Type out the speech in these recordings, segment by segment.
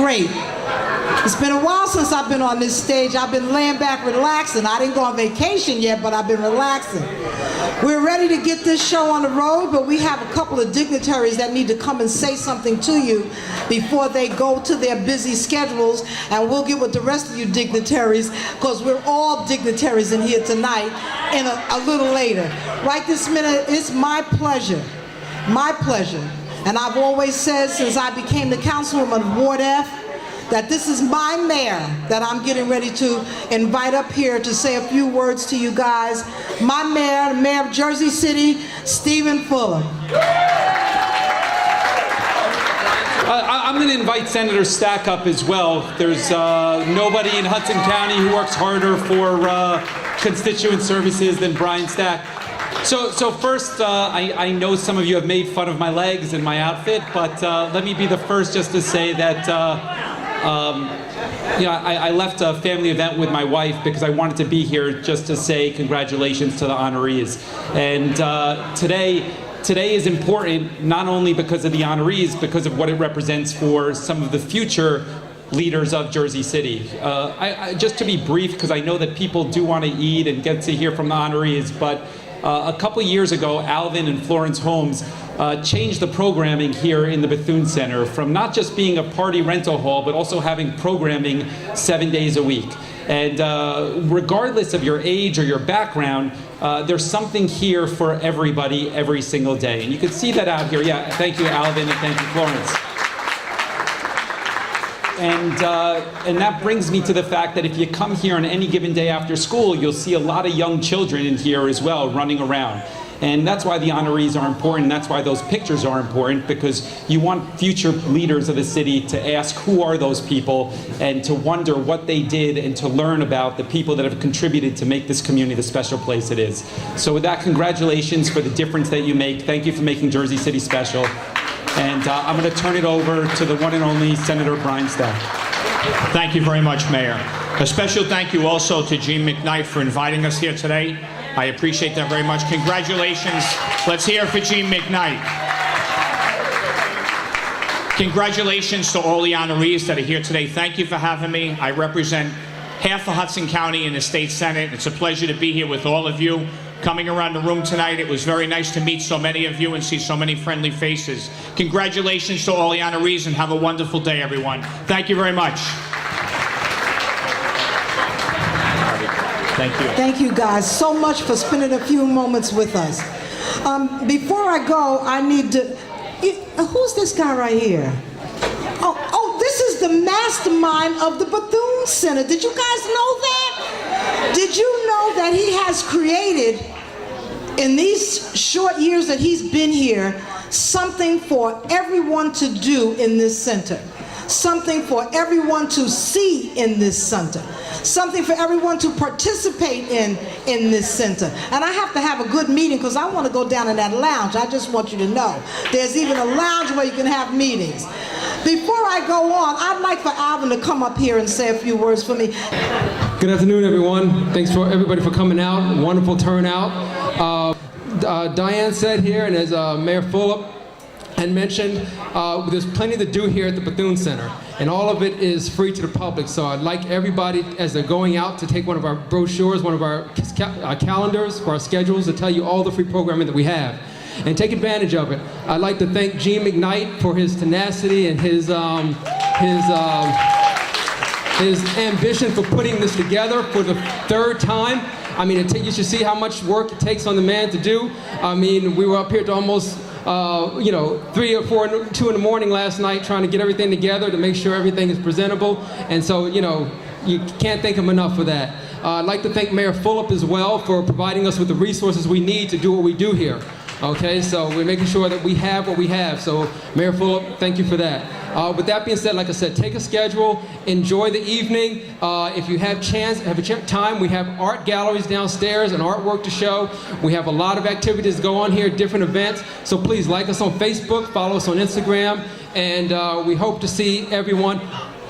great. It's been a while since I've been on this stage. I've been laying back relaxing. I didn't go on vacation yet, but I've been relaxing. We're ready to get this show on the road, but we have a couple of dignitaries that need to come and say something to you before they go to their busy schedules, and we'll get with the rest of you dignitaries, because we're all dignitaries in here tonight, and a little later. Right this minute, it's my pleasure, and I've always said since I became the councilwoman of Ward F, that this is my mayor that I'm getting ready to invite up here to say a few words to you guys. My mayor, the mayor of Jersey City, Stephen Fuller. I'm going to invite Senator Stack up as well. There's nobody in Hudson County who works harder for constituent services than Brian Stack. So first, I know some of you have made fun of my legs and my outfit, but let me be the first just to say that I left a family event with my wife because I wanted to be here just to say congratulations to the honorees. And today is important not only because of the honorees, because of what it represents for some of the future leaders of Jersey City. Just to be brief, because I know that people do want to eat and get to hear from the honorees, but a couple years ago, Alvin and Florence Holmes changed the programming here in the Bethune Center from not just being a party rental hall, but also having programming 7 days a week. And regardless of your age or your background, there's something here for everybody every single day. And you can see that out here. Yeah, thank you, Alvin, and thank you, Florence. And that brings me to the fact that if you come here on any given day after school, you'll see a lot of young children in here as well running around. And that's why the honorees are important. That's why those pictures are important, because you want future leaders of the city to ask who are those people and to wonder what they did and to learn about the people that have contributed to make this community the special place it is. So with that, congratulations for the difference that you make. Thank you for making Jersey City special. And I'm going to turn it over to the one and only Senator Brian Stack. Thank you very much, Mayor. A special thank you also to Gene McKnight for inviting us here today. I appreciate that very much. Congratulations. Let's hear it for Gene McKnight. Congratulations to all the honorees that are here today. Thank you for having me. I represent half of Hudson County in the State Senate. It's a pleasure to be here with all of you. Coming around the room tonight, it was very nice to meet so many of you and see so many friendly faces. Congratulations to all the honorees, and have a wonderful day, everyone. Thank you very much. Thank you. Thank you guys so much for spending a few moments with us. Before I go, I need to, who's this guy right here? Oh, this is the mastermind of the Bethune Center. Did you guys know that? Did you know that he has created, in these short years that he's been here, something for everyone to do in this center? Something for everyone to see in this center. Something for everyone to participate in this center. And I have to have a good meeting because I want to go down in that lounge. I just want you to know. There's even a lounge where you can have meetings. Before I go on, I'd like for Alvin to come up here and say a few words for me. Good afternoon, everyone. Thanks for everybody for coming out. Wonderful turnout. Diane said here, and as Mayor Fulop had mentioned, there's plenty to do here at the Bethune Center, and all of it is free to the public. So I'd like everybody, as they're going out, to take one of our brochures, one of our calendars for our schedules, to tell you all the free programming that we have, and take advantage of it. I'd like to thank Gene McKnight for his tenacity and his ambition for putting this together for the third time. I mean, you should see how much work it takes on the man to do. I mean, we were up here to almost 3 or 4, 2 in the morning last night trying to get everything together to make sure everything is presentable. And so, you can't thank him enough for that. I'd like to thank Mayor Fulop as well for providing us with the resources we need to do what we do here. Okay, so we're making sure that we have what we have. So Mayor Fulop, thank you for that. With that being said, like I said, take a schedule, enjoy the evening. If you have time, we have art galleries downstairs and artwork to show. We have a lot of activities to go on here, different events. So please like us on Facebook, follow us on Instagram, and we hope to see everyone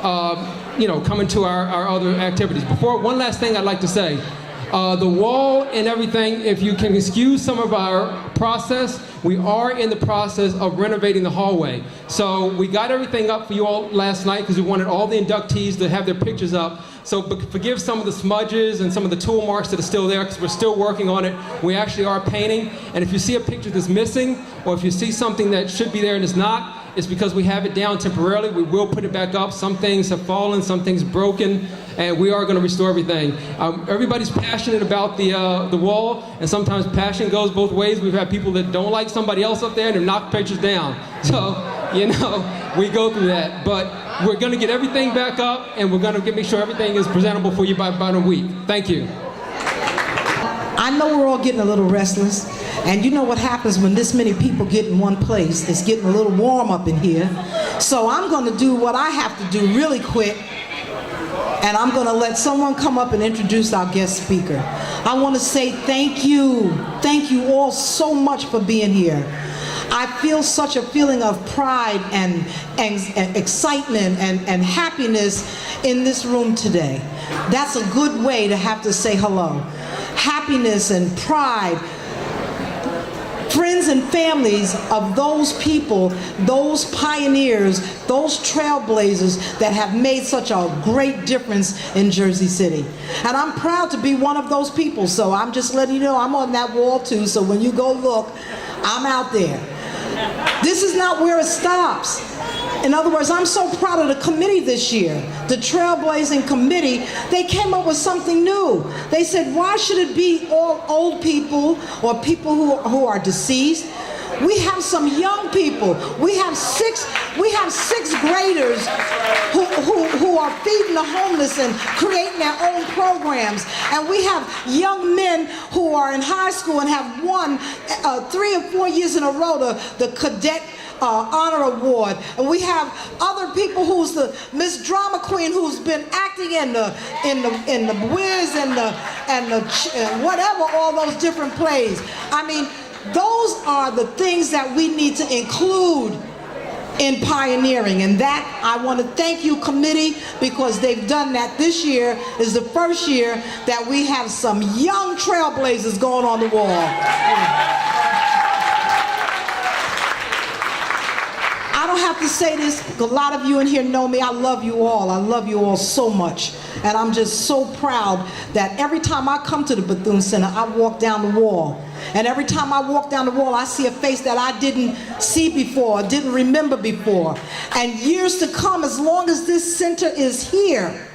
coming to our other activities. One last thing I'd like to say. The wall and everything, if you can excuse some of our process, we are in the process of renovating the hallway. So we got everything up for you all last night because we wanted all the inductees to have their pictures up. So forgive some of the smudges and some of the tool marks that are still there because we're still working on it. We actually are painting. And if you see a picture that's missing, or if you see something that should be there and is not, it's because we have it down temporarily. We will put it back up. Some things have fallen, some things broken, and we are going to restore everything. Everybody's passionate about the wall, and sometimes passion goes both ways. We've had people that don't like somebody else up there and have knocked pictures down. So, you know, we go through that. But we're going to get everything back up, and we're going to make sure everything is presentable for you by about a week. Thank you. I know we're all getting a little restless, and you know what happens when this many people get in one place. It's getting a little warm up in here. So I'm going to do what I have to do really quick, and I'm going to let someone come up and introduce our guest speaker. I want to say thank you. Thank you all so much for being here. I feel such a feeling of pride and excitement and happiness in this room today. That's a good way to have to say hello. Happiness and pride. Friends and families of those people, those pioneers, those trailblazers that have made such a great difference in Jersey City. And I'm proud to be one of those people, so I'm just letting you know I'm on that wall too, so when you go look, I'm out there. This is not where it stops. In other words, I'm so proud of the committee this year. The Trailblazing Committee, they came up with something new. They said, why should it be all old people or people who are deceased? We have some young people. We have sixth graders who are feeding the homeless and creating their own programs. And we have young men who are in high school and have won 3 or 4 years in a row the cadet honor award. And we have other people who's the Miss Drama Queen who's been acting in the Wiz and whatever, all those different plays. I mean, those are the things that we need to include in pioneering, and that I want to thank you, committee, because they've done that. This year is the first year that we have some young trailblazers going on the wall. I don't have to say this, a lot of you in here know me. I love you all. I love you all so much. And I'm just so proud that every time I come to the Bethune Center, I walk down the wall. And every time I walk down the wall, I see a face that I didn't see before, didn't remember before. And years to come, as long as this center is here,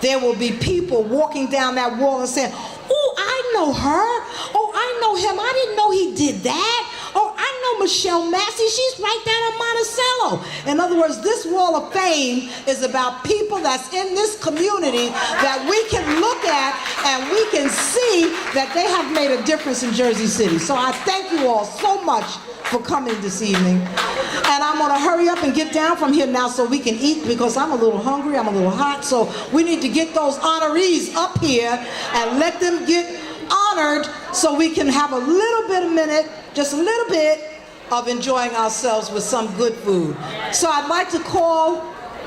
there will be people walking down that wall and saying, oh, I know her. Oh, I know him. I didn't know he did that. Oh, I know Michelle Massey. She's right down in Monticello. In other words, this wall of fame is about people that's in this community that we can look at and we can see that they have made a difference in Jersey City. So I thank you all so much for coming this evening. And I'm going to hurry up and get down from here now so we can eat, because I'm a little hungry, I'm a little hot. So we need to get those honorees up here and let them get honored so we can have a little bit of minute, just a little bit of enjoying ourselves with some good food. So I'd like to call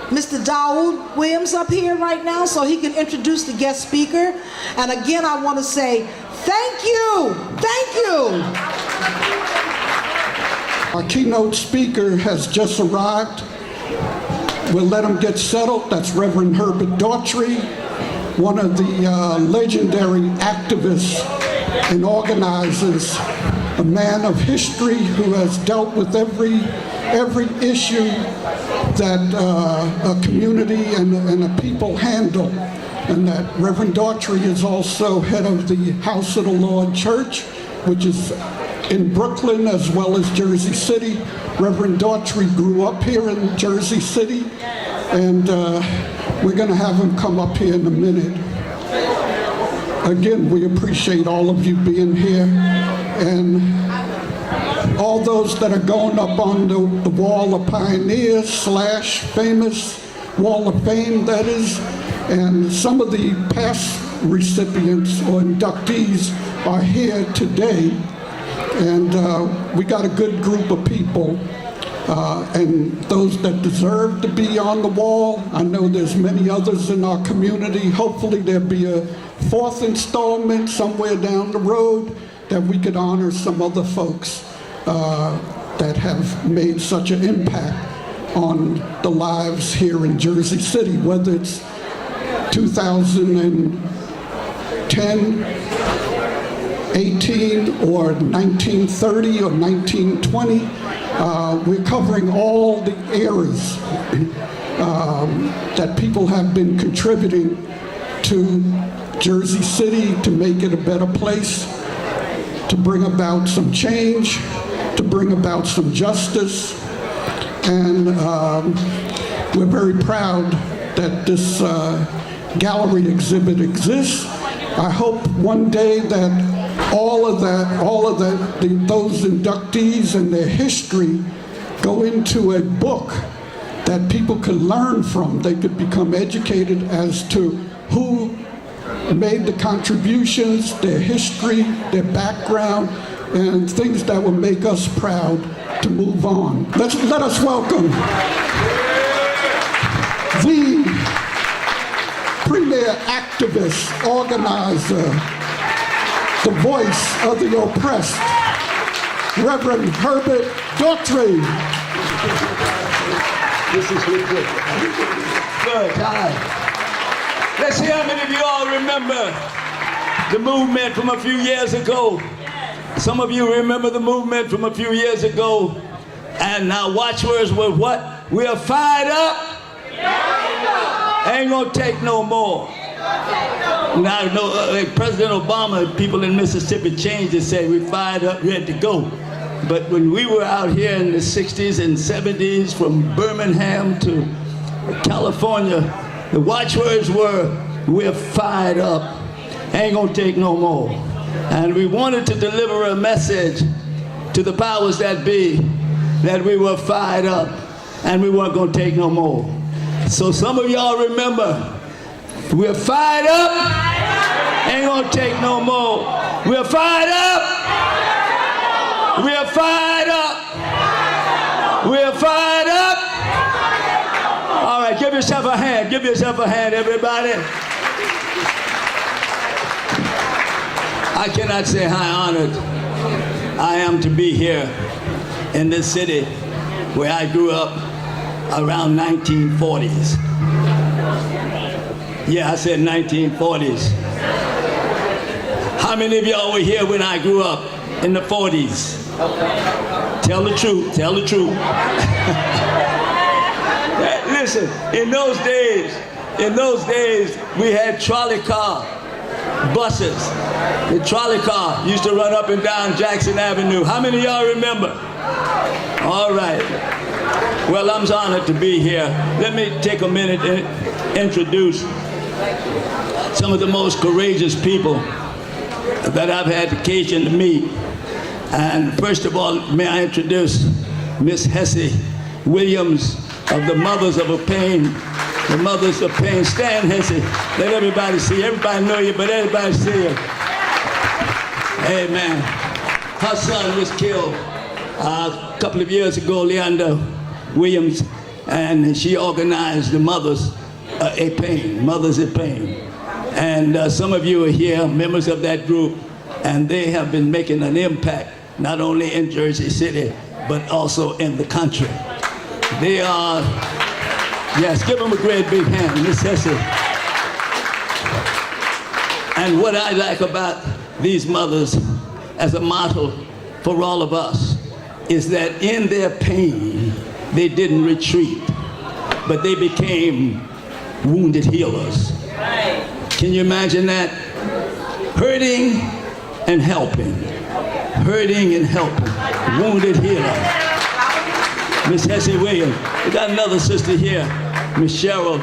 Mr. Dawood Williams up here right now so he can introduce the guest speaker. And again, I want to say thank you. Thank you. Our keynote speaker has just arrived. We'll let him get settled. That's Reverend Herbert Daughtry, one of the legendary activists and organizers, a man of history who has dealt with every issue that a community and a people handle. And that Reverend Daughtry is also head of the House of the Lord Church, which is in Brooklyn as well as Jersey City. Reverend Daughtry grew up here in Jersey City, and we're going to have him come up here in a minute. Again, we appreciate all of you being here, and all those that are going up on the Wall of Pioneers / famous Wall of Fame, that is, and some of the past recipients or inductees are here today. And we got a good group of people, and those that deserve to be on the wall. I know there's many others in our community. Hopefully there'll be a fourth installment somewhere down the road, that we could honor some other folks that have made such an impact on the lives here in Jersey City, whether it's 2010, 18, or 1930 or 1920. We're covering all the eras that people have been contributing to Jersey City to make it a better place, to bring about some change, to bring about some justice. And we're very proud that this gallery exhibit exists. I hope one day that those inductees and their history go into a book that people could learn from. They could become educated as to who made the contributions, their history, their background, and things that will make us proud to move on. Let us welcome the premier activist, organizer, the voice of the oppressed, Reverend Herbert Daughtry. This is good. Good. Hi. Let's see how many of you all remember the movement from a few years ago. Some of you remember the movement from a few years ago, and our watchwords were what? We are fired up. Ain't gonna take no more. Now, like President Obama, people in Mississippi changed and said we're fired up, ready to go. But when we were out here in the 60s and 70s, from Birmingham to California, the watchwords were, we're fired up, ain't gonna take no more. And we wanted to deliver a message to the powers that be that we were fired up and we weren't gonna take no more. So some of y'all remember, we're fired up, ain't gonna take no more. We're fired up, we're fired up, we're fired up. All right, give yourself a hand, everybody. I cannot say how honored I am to be here in this city where I grew up around 1940s. Yeah, I said 1940s. How many of y'all were here when I grew up in the 40s? Tell the truth, tell the truth. Listen, in those days, we had trolley car buses. The trolley car used to run up and down Jackson Avenue. How many of y'all remember? All right. Well, I'm honored to be here. Let me take a minute and introduce some of the most courageous people that I've had occasion to meet. And first of all, may I introduce Miss Hesse Williams of the Mothers of Pain. The Mothers of Pain. Stand, Hesse. Let everybody see. Everybody know you, but everybody see you. Amen. Her son was killed a couple of years ago, Leander Williams, and she organized the Mothers of Pain. Mothers of Pain. And some of you are here, members of that group, and they have been making an impact, not only in Jersey City, but also in the country. They are, yes, give them a great big hand, Miss Hesse. And what I like about these mothers as a model for all of us is that in their pain, they didn't retreat, but they became wounded healers. Can you imagine that? Hurting and helping. Hurting and helping. Wounded healer. Miss Hesse Williams. We got another sister here, Miss Cheryl.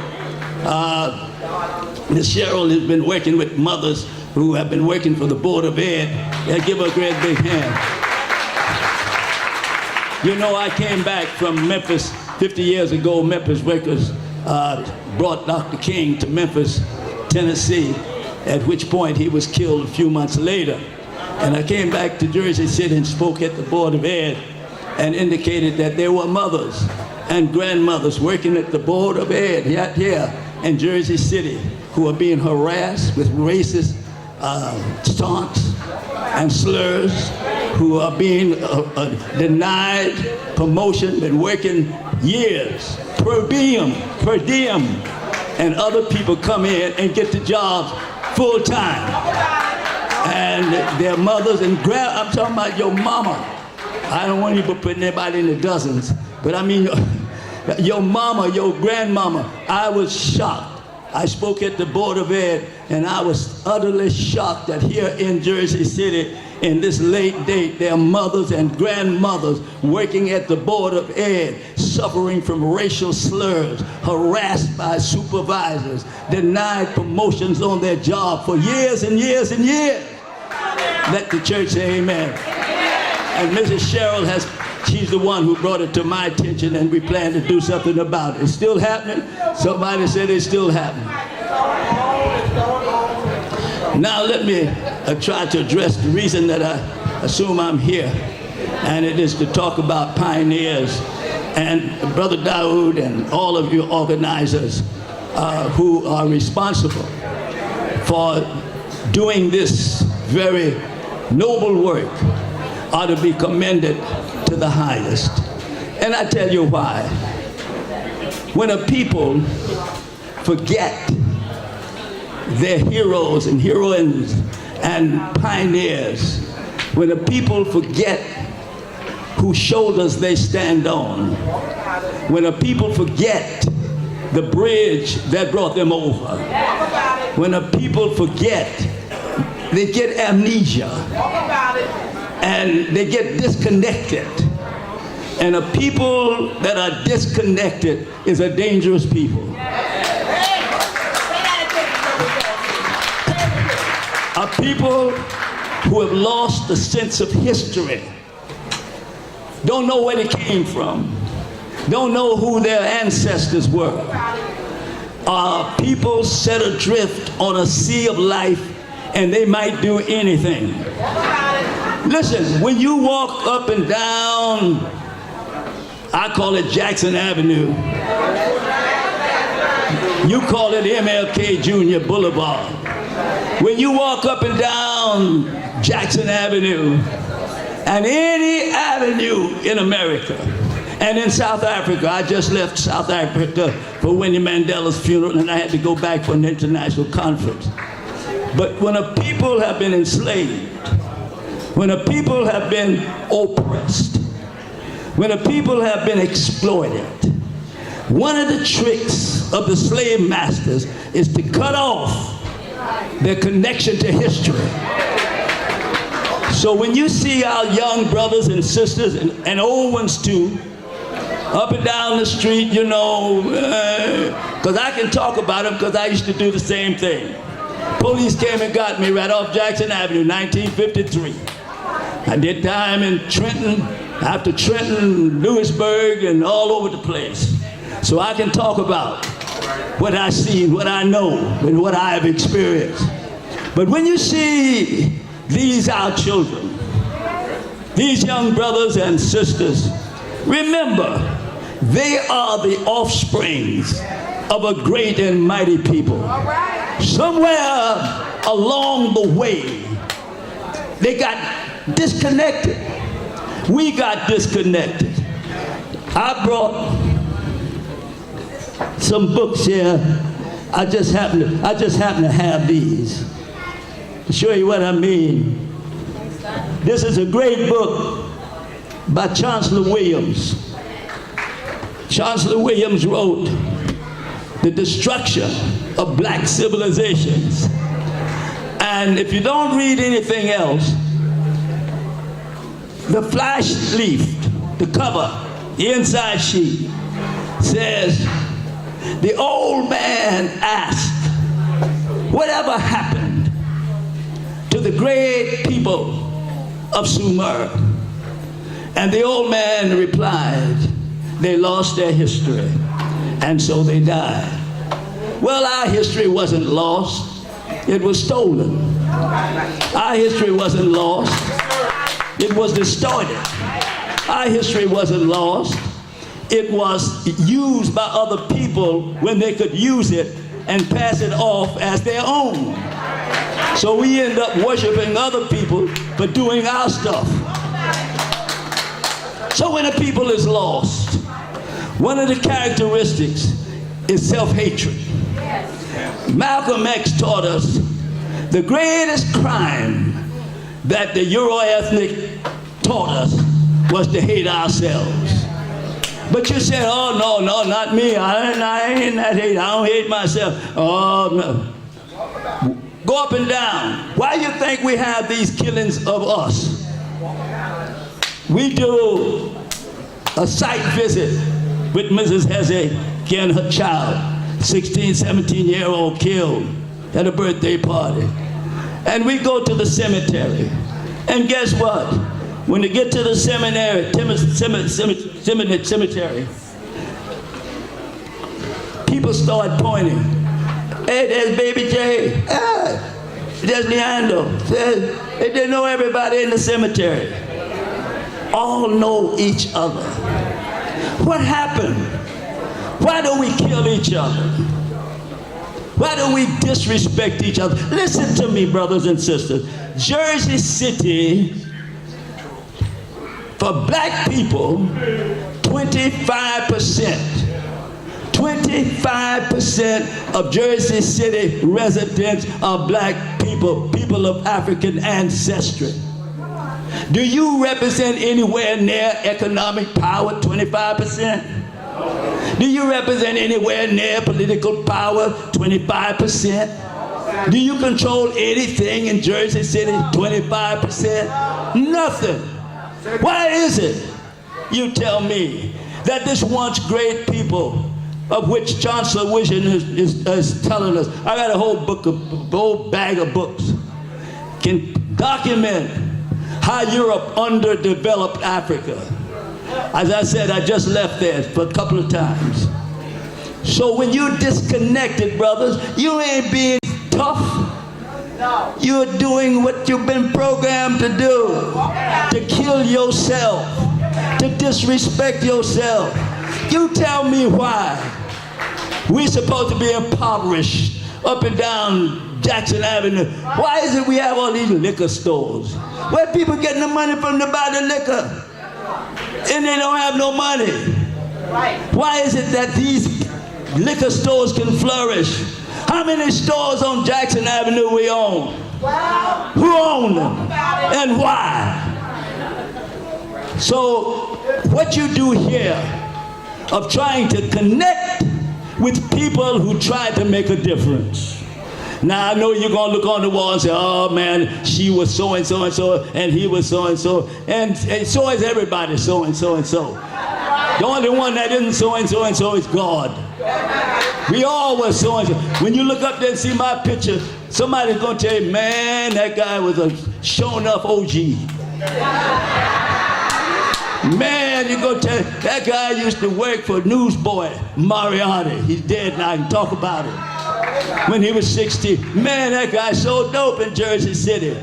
Miss Cheryl has been working with mothers who have been working for the Board of Ed. Yeah, give her a great big hand. You know, I came back from Memphis 50 years ago. Memphis workers brought Dr. King to Memphis, Tennessee, at which point he was killed a few months later. And I came back to Jersey City and spoke at the Board of Ed and indicated that there were mothers and grandmothers working at the Board of Ed here in Jersey City. who are being harassed with racist taunts and slurs, who are being denied promotion, been working years, per diem, and other people come in and get the jobs full time. And their mothers and I'm talking about your mama. I don't want you to put anybody in the dozens, but I mean your mama, your grandmama. I was shocked. I spoke at the Board of Ed, and I was utterly shocked that here in Jersey City, in this late date, there are mothers and grandmothers working at the Board of Ed, suffering from racial slurs, harassed by supervisors, denied promotions on their job for years and years and years. Let the church say amen. And Mrs. Cheryl she's the one who brought it to my attention, and we plan to do something about it. It's still happening. Somebody said it's still happening. Now let me try to address the reason that I assume I'm here, and it is to talk about pioneers and Brother Daoud and all of you organizers who are responsible for doing this very noble work are to be commended to the highest. And I tell you why. When a people forget their heroes and heroines and pioneers, when a people forget whose shoulders they stand on, when a people forget the bridge that brought them over, when a people forget, they get amnesia and they get disconnected. And a people that are disconnected is a dangerous people. A people who have lost the sense of history, don't know where they came from, don't know who their ancestors were, are people set adrift on a sea of life, and they might do anything. Listen, when you walk up and down, I call it Jackson Avenue, you call it MLK Jr. Boulevard. When you walk up and down Jackson Avenue, and any avenue in America, and in South Africa, I just left South Africa for Winnie Mandela's funeral, and I had to go back for an international conference. But when a people have been enslaved, when a people have been oppressed, when a people have been exploited, one of the tricks of the slave masters is to cut off their connection to history. So when you see our young brothers and sisters, and old ones too, up and down the street, you know, because I can talk about them because I used to do the same thing. Police came and got me right off Jackson Avenue, 1953. I did time in Trenton, after Trenton, Lewisburg, and all over the place. So I can talk about what I see, what I know, and what I have experienced. But when you see these our children, these young brothers and sisters, remember, they are the offsprings of a great and mighty people. Somewhere along the way, they got disconnected. We got disconnected. I brought some books here. I just happen to have these to show you what I mean. This is a great book by Chancellor Williams. Chancellor Williams wrote The Destruction of Black Civilizations. And if you don't read anything else, the flash leaf, the cover, the inside sheet says, the old man asked, whatever happened to the great people of Sumer? And the old man replied, they lost their history, and so they died. Well, our history wasn't lost, it was stolen. Our history wasn't lost, it was distorted. Our history wasn't lost, it was used by other people when they could use it and pass it off as their own. So we end up worshiping other people for doing our stuff. So when a people is lost, one of the characteristics is self-hatred. Malcolm X taught us the greatest crime that the Euro-ethnic taught us was to hate ourselves. But you said, oh, no, not me. I ain't that hate. I don't hate myself. Oh, no. Go up and down. Why do you think we have these killings of us? We do a site visit with Mrs. Hesse and her child, 16, 17-year-old killed at a birthday party. And we go to the cemetery. And guess what? When they get to the cemetery, people start pointing. Hey, there's Baby J. There's Leandro. They didn't know everybody in the cemetery. All know each other. What happened? Why do we kill each other? Why do we disrespect each other? Listen to me, brothers and sisters. Jersey City, for black people, 25% of Jersey City residents are black people, people of African ancestry. Do you represent anywhere near economic power, 25%? Do you represent anywhere near political power, 25%? Do you control anything in Jersey City, 25%? Nothing. Why is it, you tell me, that this once great people, of which Chancellor Vision is telling us, I got a whole bag of books, can document how Europe underdeveloped Africa. As I said, I just left there for a couple of times. So when you're disconnected, brothers, you ain't being tough. No. You're doing what you've been programmed to do, to kill yourself, to disrespect yourself. You tell me why we're supposed to be impoverished up and down Jackson Avenue. Why is it we have all these liquor stores? Where people getting the money from to buy the liquor? And they don't have no money. Why is it that these liquor stores can flourish? How many stores on Jackson Avenue we own? Who own them? And why? So what you do here of trying to connect with people who try to make a difference. Now I know you're gonna look on the wall and say, oh man, she was so and so and so, and he was so and so, and so is everybody so and so and so. The only one that isn't so and so and so is God. We all were so and so. When you look up there and see my picture, somebody's gonna tell you, man, that guy was a show enough OG. Man, you're gonna tell you, that guy used to work for Newsboy Mariani. He's dead now, I can talk about it. When he was 60, man, that guy so dope in Jersey City.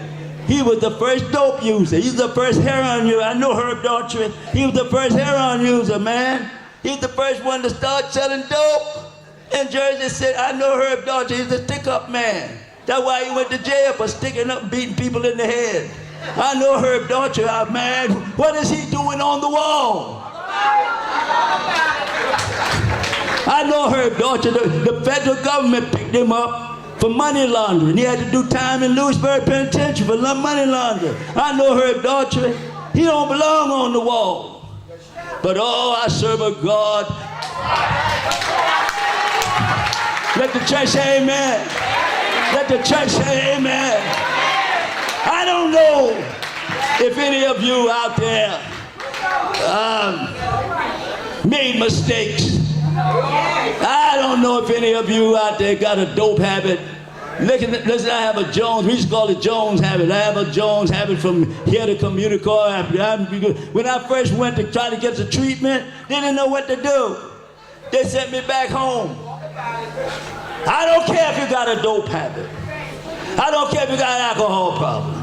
He was the first dope user. He was the first heroin user. I know Herb Daughtry. He was the first heroin user, man. He's the first one to start selling dope in Jersey City. I know Herb Daughtry. He's a stick-up man. That's why he went to jail for sticking up and beating people in the head. I know Herb Daughtry, man. What is he doing on the wall? I know Herb Daughtry. The federal government picked him up for money laundering. He had to do time in Lewisburg Penitentiary for money laundering. I know Herb Daughtry. He don't belong on the wall. But oh, I serve a God. Let the church say amen. Let the church say amen. I don't know if any of you out there made mistakes. I don't know if any of you out there got a dope habit. Listen, I have a Jones, we used to call it Jones habit. I have a Jones habit from here to Communicore. When I first went to try to get the treatment, they didn't know what to do. They sent me back home. I don't care if you got a dope habit. I don't care if you got an alcohol problem.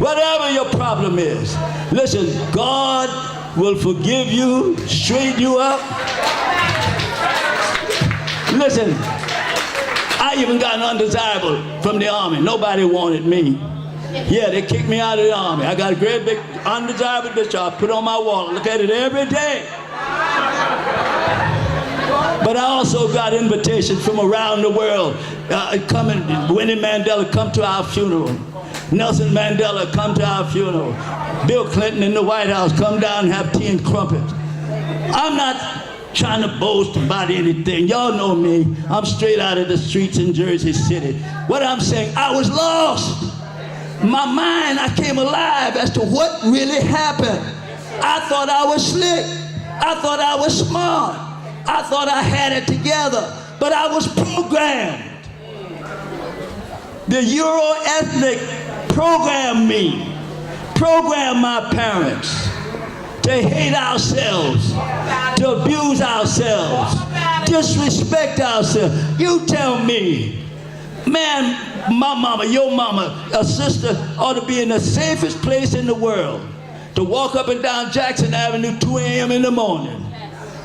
Whatever your problem is, listen, God will forgive you, straighten you up. Listen, I even got undesirable from the Army. Nobody wanted me. Yeah, they kicked me out of the Army. I got a great big undesirable picture. I put on my wall. I look at it every day. But I also got invitations from around the world. Winnie Mandela, come to our funeral. Nelson Mandela, come to our funeral. Bill Clinton in the White House, come down and have tea and crumpets. I'm not trying to boast about anything. Y'all know me. I'm straight out of the streets in Jersey City. What I'm saying, I was lost. My mind, I came alive as to what really happened. I thought I was slick. I thought I was smart. I thought I had it together. But I was programmed. The Euro-ethnic programmed me, programmed my parents to hate ourselves, to abuse ourselves, disrespect ourselves. You tell me, man, my mama, your mama, a sister ought to be in the safest place in the world to walk up and down Jackson Avenue 2 a.m. in the morning,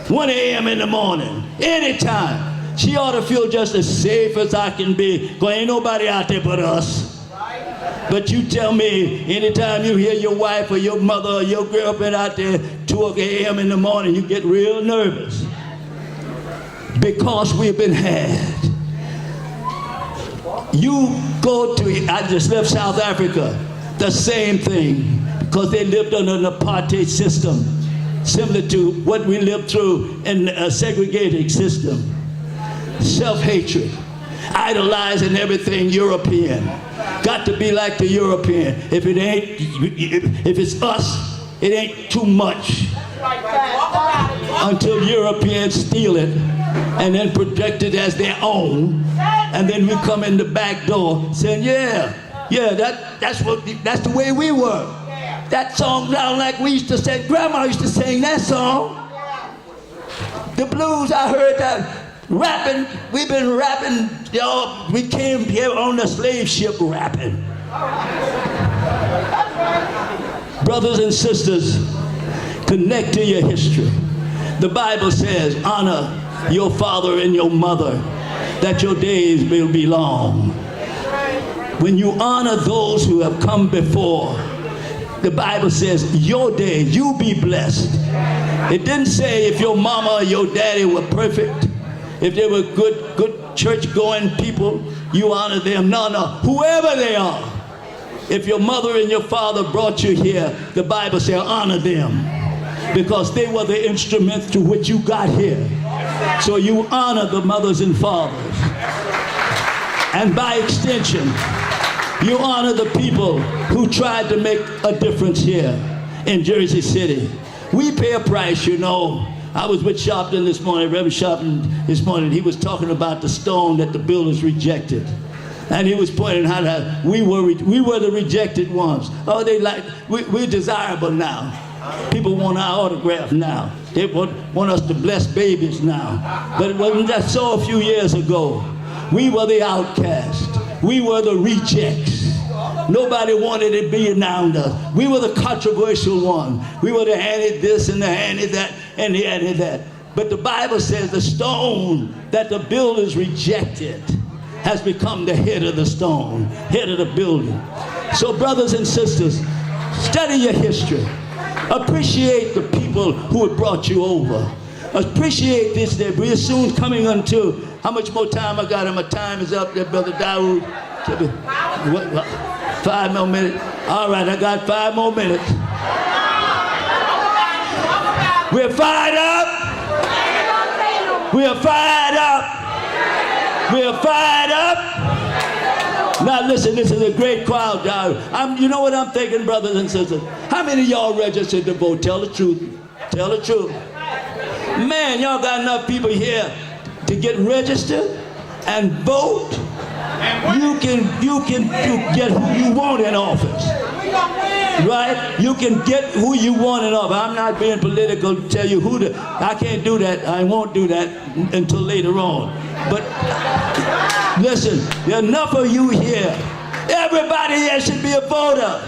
1 a.m. in the morning, anytime. She ought to feel just as safe as I can be, because ain't nobody out there but us. But you tell me, anytime you hear your wife or your mother or your girlfriend out there 2 a.m. in the morning, you get real nervous. Because we've been had. You go to, I just left South Africa, the same thing, because they lived under an apartheid system, similar to what we lived through in a segregated system. Self-hatred, idolizing everything European. Got to be like the European. If it ain't, if it's us, it ain't too much. Until Europeans steal it and then project it as their own, and then we come in the back door saying, yeah, that's the way we were. That song sounds like we used to sing. Grandma used to sing that song. The blues, I heard that. Rapping, we've been rapping, y'all. We came here on the slave ship rapping. Brothers and sisters, connect to your history. The Bible says, honor your father and your mother, that your days will be long. When you honor those who have come before, the Bible says, your day, you be blessed. It didn't say if your mama or your daddy were perfect. If they were good church-going people, you honor them. No, whoever they are. If your mother and your father brought you here, the Bible says honor them, because they were the instruments through which you got here. So you honor the mothers and fathers. And by extension, you honor the people who tried to make a difference here in Jersey City. We pay a price, you know. I was with Sharpton this morning, Reverend Sharpton this morning. He was talking about the stone that the builders rejected. And he was pointing out how we were the rejected ones. Oh, we're desirable now. People want our autograph now. They want us to bless babies now. But it wasn't that so a few years ago. We were the outcast. We were the rejects. Nobody wanted to be around us. We were the controversial one. We were the anti this and the anti that and the anti that. But the Bible says the stone that the builders rejected has become the head of the stone, head of the building. So brothers and sisters, study your history. Appreciate the people who have brought you over. Appreciate this day. We're soon coming unto, how much more time I got? My time is up there, Brother Dawood. What? 5 more minutes. All right, I got 5 more minutes. We're fired up. We're fired up. We're fired up. Now listen, this is a great crowd, y'all. You know what I'm thinking, brothers and sisters? How many of y'all registered to vote? Tell the truth. Tell the truth. Man, y'all got enough people here to get registered and vote. You can get who you want in office. Right? You can get who you want in office. I'm not being political to tell you who I can't do that. I won't do that until later on. But listen, there are enough of you here. Everybody here should be a voter.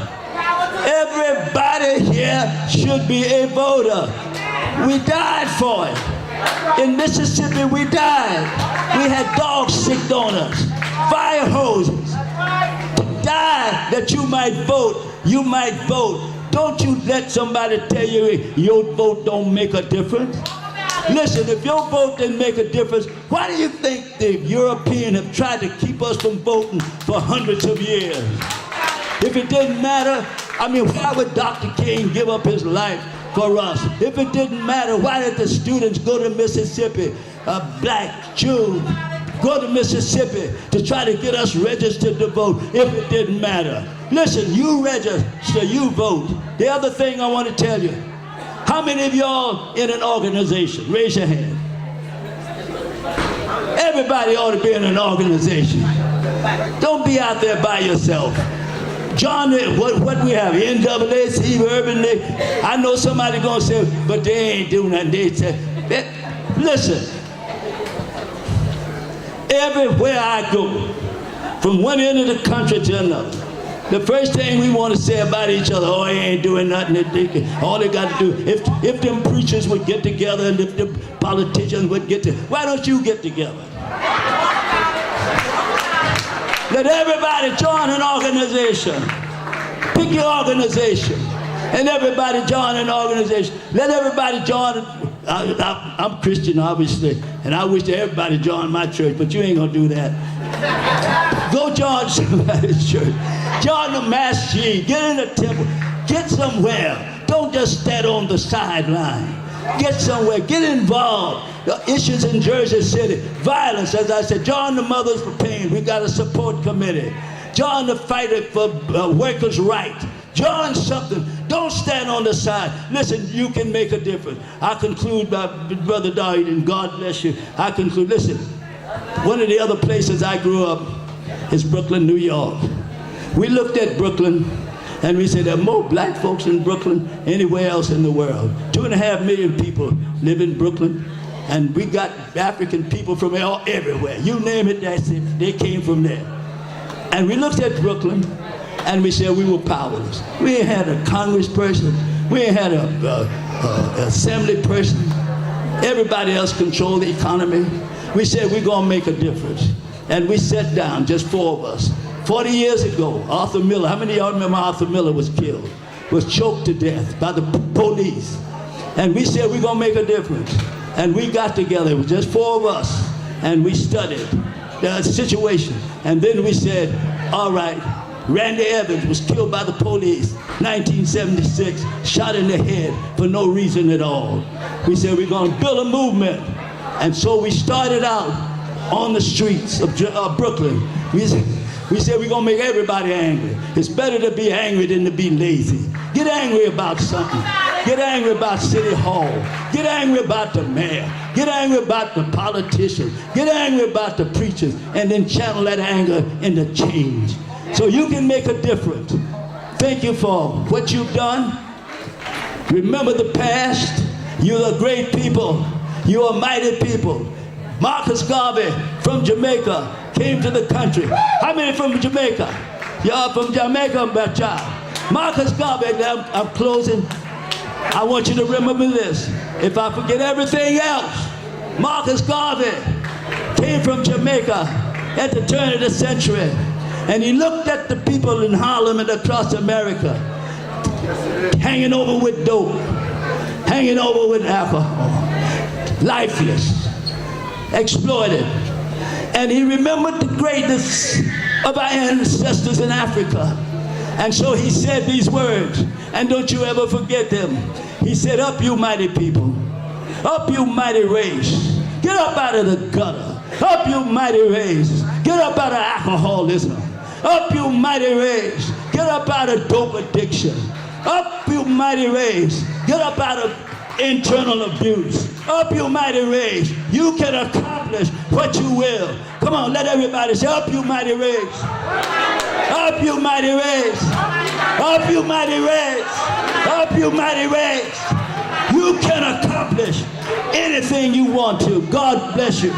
Everybody here should be a voter. We died for it. In Mississippi, we died. We had dogs sicked on us, fire hoses. To die that you might vote, you might vote. Don't you let somebody tell you your vote don't make a difference. Listen, if your vote didn't make a difference, why do you think the Europeans have tried to keep us from voting for hundreds of years? If it didn't matter, I mean, why would Dr. King give up his life for us? If it didn't matter, why did the students go to Mississippi, black, Jews, go to Mississippi to try to get us registered to vote if it didn't matter? Listen, you register, you vote. The other thing I want to tell you, how many of y'all in an organization? Raise your hand. Everybody ought to be in an organization. Don't be out there by yourself. John, what we have, NAACP, Urban League. I know somebody gonna say, but they ain't doing that. They say, listen, everywhere I go, from one end of the country to another, the first thing we want to say about each other, oh, he ain't doing nothing. All they got to do, if them preachers would get together and if the politicians would get together, why don't you get together? Let everybody join an organization. Pick your organization. And everybody join an organization. Let everybody join. I'm Christian, obviously, and I wish that everybody joined my church, but you ain't going to do that. Go join somebody's church. Join the Mass G. Get in the temple. Get somewhere. Don't just stand on the sideline. Get somewhere. Get involved. The issues in Jersey City. Violence, as I said. Join the Mothers for Pain. We got a support committee. Join the fight for workers' rights. Join something. Don't stand on the side. Listen, you can make a difference. I conclude by Brother Dawid, and God bless you. I conclude. Listen, one of the other places I grew up is Brooklyn, New York. We looked at Brooklyn and we said there are more black folks in Brooklyn anywhere else in the world. 2.5 million people live in Brooklyn, and we got African people from everywhere. You name it, that's it. They came from there. And we looked at Brooklyn and we said we were powerless. We ain't had a congressperson. We ain't had a assembly person. Everybody else controlled the economy. We said we're gonna make a difference. And we sat down, just 4 of us. 40 years ago, Arthur Miller, how many of y'all remember Arthur Miller was killed? Was choked to death by the police. And we said we're gonna make a difference. And we got together, it was just 4 of us, and we studied the situation. And then we said, all right, Randy Evans was killed by the police, 1976, shot in the head for no reason at all. We said we're gonna build a movement. And so we started out on the streets of Brooklyn. We said we're gonna make everybody angry. It's better to be angry than to be lazy. Get angry about something. Get angry about City Hall. Get angry about the mayor. Get angry about the politicians. Get angry about the preachers, and then channel that anger into change. So you can make a difference. Thank you for what you've done. Remember the past. You're a great people. You're a mighty people. Marcus Garvey from Jamaica came to the country. How many from Jamaica? Y'all from Jamaica, my child. Marcus Garvey, I'm closing. I want you to remember this. If I forget everything else, Marcus Garvey came from Jamaica at the turn of the century. And he looked at the people in Harlem and across America, hanging over with dope, hanging over with alcohol, lifeless, exploited. And he remembered the greatness of our ancestors in Africa. And so he said these words, and don't you ever forget them. He said, up you mighty people, up you mighty race, get up out of the gutter, up you mighty race, get up out of alcoholism, up you mighty race, get up out of dope addiction, up you mighty race, get up out of internal abuse. Up you mighty race. You can accomplish what you will. Come on, let everybody say, up you mighty race. Up you mighty race. Up you mighty race. Up you mighty race. You can accomplish anything you want to. God bless you.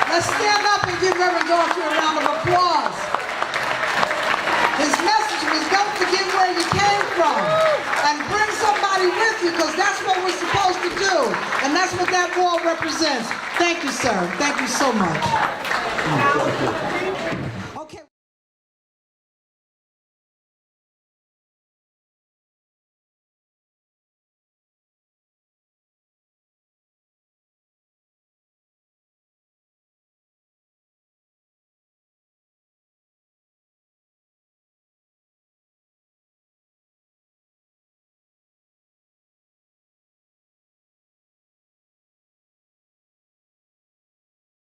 Let's stand up and give Reverend Daughtry a round of applause. His message was don't forget where you came from and bring somebody with you, because that's what we're supposed to do. And that's what that wall represents. Thank you, sir. Thank you so much.